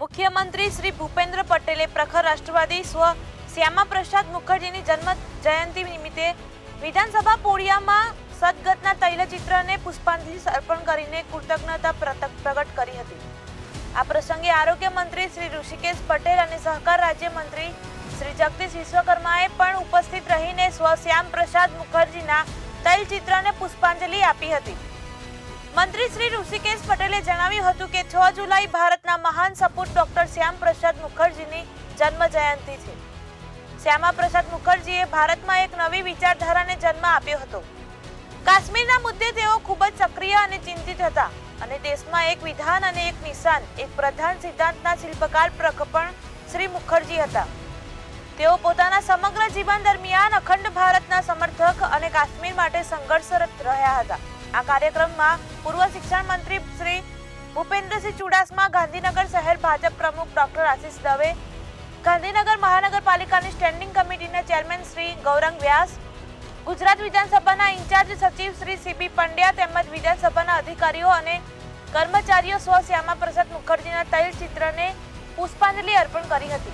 મુખ્યમંત્રી શ્રી ભૂપેન્દ્ર પટેલે પ્રખર રાષ્ટ્રવાદી સ્વ શ્યામાપ્રસાદ મુખર્જીની જન્મ જયંતિ નિમિત્તે વિધાનસભા પોડિયામાં સદગતના તૈલચિત્રને પુષ્પાંજલિ અર્પણ કરીને કૃતજ્ઞતા પ્રગટ કરી હતી। આ પ્રસંગે આરોગ્ય મંત્રી શ્રી ઋષિકેશ પટેલ અને સહકાર રાજ્ય મંત્રી શ્રી જગદીશ વિશ્વકર્માએ પણ ઉપસ્થિત રહીને સ્વ શ્યામપ્રસાદ મુખર્જીના તૈલચિત્રને પુષ્પાંજલિ આપી હતી। મંત્રી શ્રી ઋષિકેશ પટેલે જણાવ્યું હતું કે 6 જુલાઈ ભારતના મહાન સપૂત ડોક્ટર શ્યામપ્રસાદ મુખર્જીની જન્મ જયંતિ છે। શ્યામાપ્રસાદ મુખર્જીએ ભારતમાં એક નવી વિચારધારાને જન્મ આપ્યો હતો। કાશ્મીરના મુદ્દે તેઓ ખૂબ જ સક્રિય અને ચિંતિત હતા અને દેશમાં એક વિધાન અને એક નિશાન, એક પ્રધાન સિદ્ધાંતના શિલ્પકાર પણ શ્રી મુખર્જી હતા। તેઓ પોતાના સમગ્ર જીવન દરમિયાન અખંડ ભારતના સમર્થક અને કાશ્મીર માટે સંઘર્ષરત રહ્યા હતા। આ કાર્યક્રમમાં પૂર્વ શિક્ષણ મંત્રી શ્રી ભૂપેન્દ્રસિંહ ચુડાસમા, ગાંધીનગર શહેર ભાજપ પ્રમુખ ડોક્ટર આશિષ દવે, ગાંધીનગર મહાનગરપાલિકાની સ્ટેન્ડિંગ કમિટીના ચેરમેન શ્રી ગૌરંગ વ્યાસ, ગુજરાત વિધાનસભાના ઇન્ચાર્જ સચિવ શ્રી સીબી પંડ્યા તેમજ વિધાનસભાના અધિકારીઓ અને કર્મચારીઓ સ્વ શ્યામાપ્રસાદ મુખર્જીના તૈલચિત્રને પુષ્પાંજલિ અર્પણ કરી હતી।